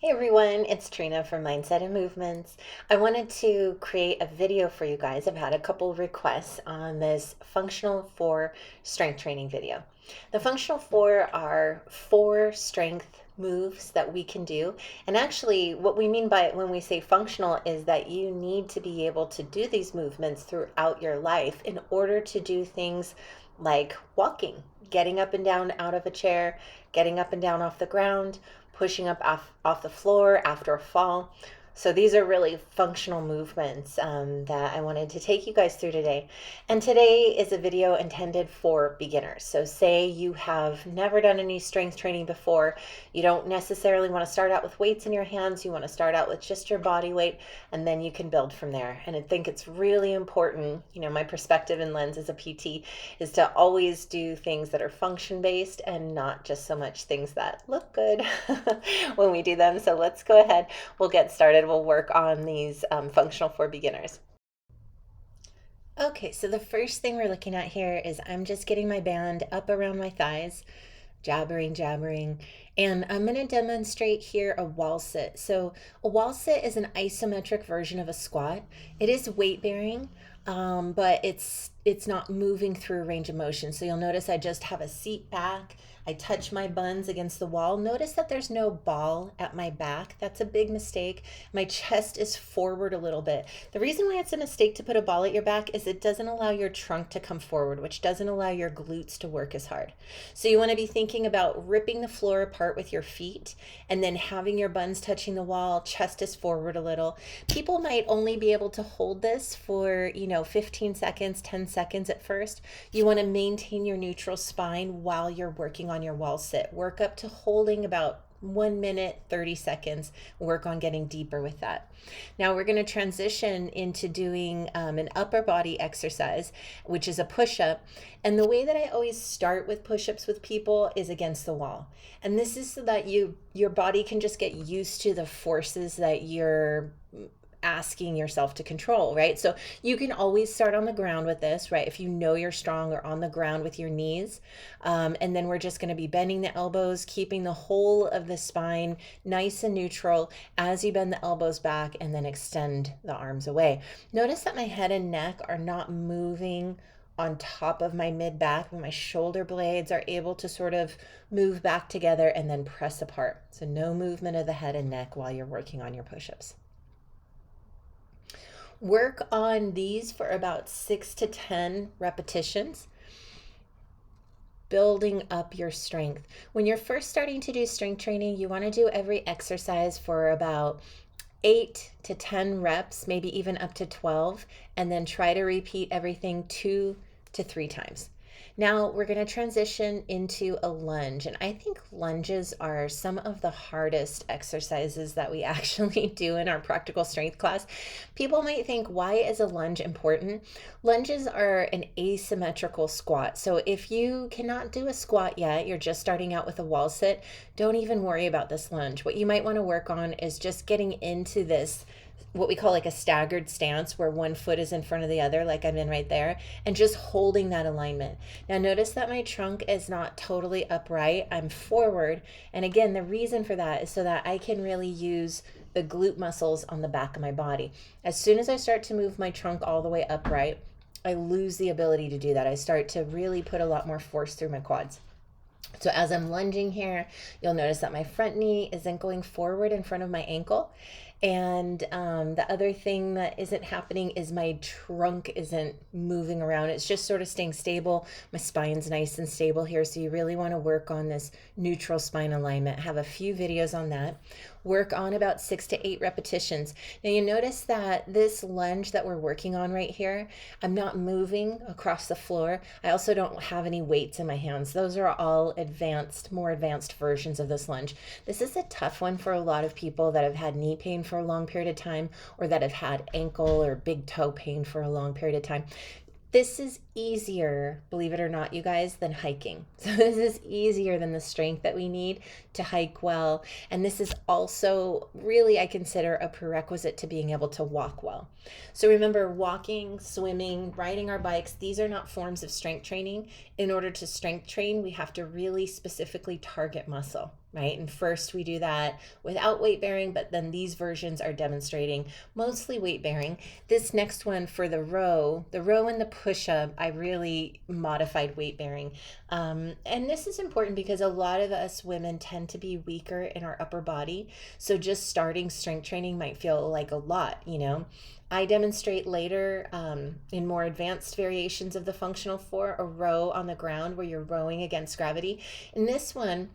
Hey everyone, it's Trina from Mindset and Movements. I wanted to create a video for you guys. I've had a couple requests on this functional 4 strength training video. The functional 4 are 4 strength moves that we can do. And actually, what we mean by it when we say functional is that you need to be able to do these movements throughout your life in order to do things like walking, getting up and down out of a chair, getting up and down off the ground, pushing up off the floor after a fall. So these are really functional movements that I wanted to take you guys through today. And today is a video intended for beginners. So say you have never done any strength training before, you don't necessarily want to start out with weights in your hands, you want to start out with just your body weight, and then you can build from there. And I think it's really important, my perspective and lens as a PT is to always do things that are function based and not just so much things that look good when we do them. So let's go ahead, we'll get started. We'll work on these functional for beginners. Okay, so the first thing we're looking at here is I'm just getting my band up around my thighs, jabbering, and I'm going to demonstrate here a wall sit. So a wall sit is an isometric version of a squat. It is weight bearing, but it's not moving through a range of motion. So you'll notice I just have a seat back. I touch my buns against the wall. Notice that there's no ball at my back. That's a big mistake. My chest is forward a little bit. The reason why it's a mistake to put a ball at your back is it doesn't allow your trunk to come forward, which doesn't allow your glutes to work as hard. So you want to be thinking about ripping the floor apart with your feet and then having your buns touching the wall, chest is forward a little. People might only be able to hold this for, 15 seconds, 10 seconds at first. You want to maintain your neutral spine while you're working on your wall sit. Work up to holding about 1 minute, 30 seconds. Work on getting deeper with that. Now we're going to transition into doing an upper body exercise, which is a push-up. And the way that I always start with push-ups with people is against the wall. And this is so that your body can just get used to the forces that you're asking yourself to control, right? So you can always start on the ground with this, right? If you know you're strong, or on the ground with your knees. And then we're just going to be bending the elbows, keeping the whole of the spine nice and neutral as you bend the elbows back and then extend the arms away. Notice that my head and neck are not moving on top of my mid back, but my shoulder blades are able to sort of move back together and then press apart. So no movement of the head and neck while you're working on your push-ups. Work on these for about 6 to 10 repetitions, building up your strength. When you're first starting to do strength training, you want to do every exercise for about 8 to 10 reps, maybe even up to 12, and then try to repeat everything 2 to 3 times. Now we're going to transition into a lunge, and I think lunges are some of the hardest exercises that we actually do in our practical strength class. People might think, why is a lunge important? Lunges are an asymmetrical squat. So if you cannot do a squat yet, you're just starting out with a wall sit, don't even worry about this lunge. What you might want to work on is just getting into this what we call like a staggered stance, where one foot is in front of the other, like I'm in right there, and just holding that alignment. Now notice that my trunk is not totally upright, I'm forward. And again, the reason for that is so that I can really use the glute muscles on the back of my body. As soon as I start to move my trunk all the way upright, I lose the ability to do that. I start to really put a lot more force through my quads. So as I'm lunging here, you'll notice that my front knee isn't going forward in front of my ankle. And the other thing that isn't happening is my trunk isn't moving around. It's just sort of staying stable. My spine's nice and stable here. So you really want to work on this neutral spine alignment. I have a few videos on that. Work on about 6 to 8 repetitions. Now you notice that this lunge that we're working on right here, I'm not moving across the floor. I also don't have any weights in my hands. Those are all more advanced versions of this lunge. This is a tough one for a lot of people that have had knee pain for a long period of time, or that have had ankle or big toe pain for a long period of time. This is easier, believe it or not, you guys, than hiking. So this is easier than the strength that we need to hike well. And this is also really, I consider, a prerequisite to being able to walk well. So remember, walking, swimming, riding our bikes, these are not forms of strength training. In order to strength train, we have to really specifically target muscle, right? And first we do that without weight bearing, but then these versions are demonstrating mostly weight bearing. This next one for the row and the push up, I really modified weight bearing. And this is important because a lot of us women tend to be weaker in our upper body. So just starting strength training might feel like a lot, you know. I demonstrate later in more advanced variations of the functional for a row on the ground where you're rowing against gravity. In this one,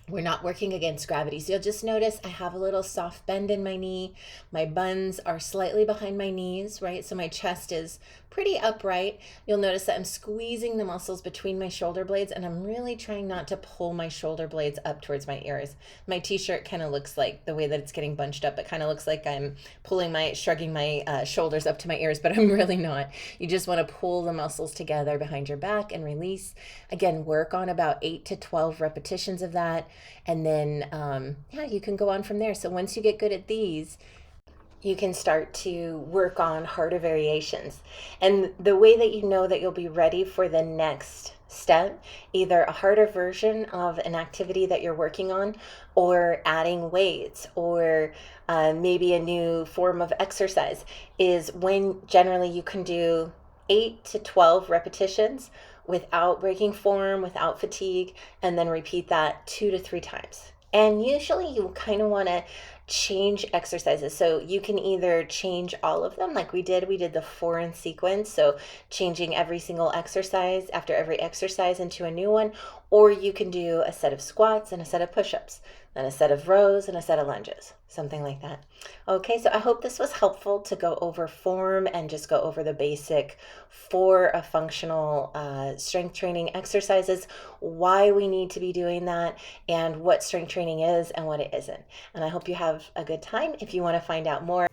we're not working against gravity. So you'll just notice I have a little soft bend in my knee. My buns are slightly behind my knees, right? So my chest is pretty upright. You'll notice that I'm squeezing the muscles between my shoulder blades, and I'm really trying not to pull my shoulder blades up towards my ears. My t-shirt kind of looks like, the way that it's getting bunched up, it kind of looks like I'm shrugging my shoulders up to my ears, but I'm really not. You just want to pull the muscles together behind your back and release. Again, work on about 8 to 12 repetitions of that. And then, you can go on from there. So once you get good at these, you can start to work on harder variations. And the way that you know that you'll be ready for the next step, either a harder version of an activity that you're working on, or adding weights, or maybe a new form of exercise, is when generally you can do 8 to 12 repetitions without breaking form, without fatigue, and then repeat that 2 to 3 times. And usually you kind of want to change exercises. So you can either change all of them like we did the 4 in sequence. So changing every single exercise after every exercise into a new one, or you can do a set of squats and a set of push-ups, then a set of rows and a set of lunges, something like that. Okay, so I hope this was helpful to go over form and just go over the basic for a functional strength training exercises, why we need to be doing that, and what strength training is and what it isn't. And I hope you have a good time. If you want to find out more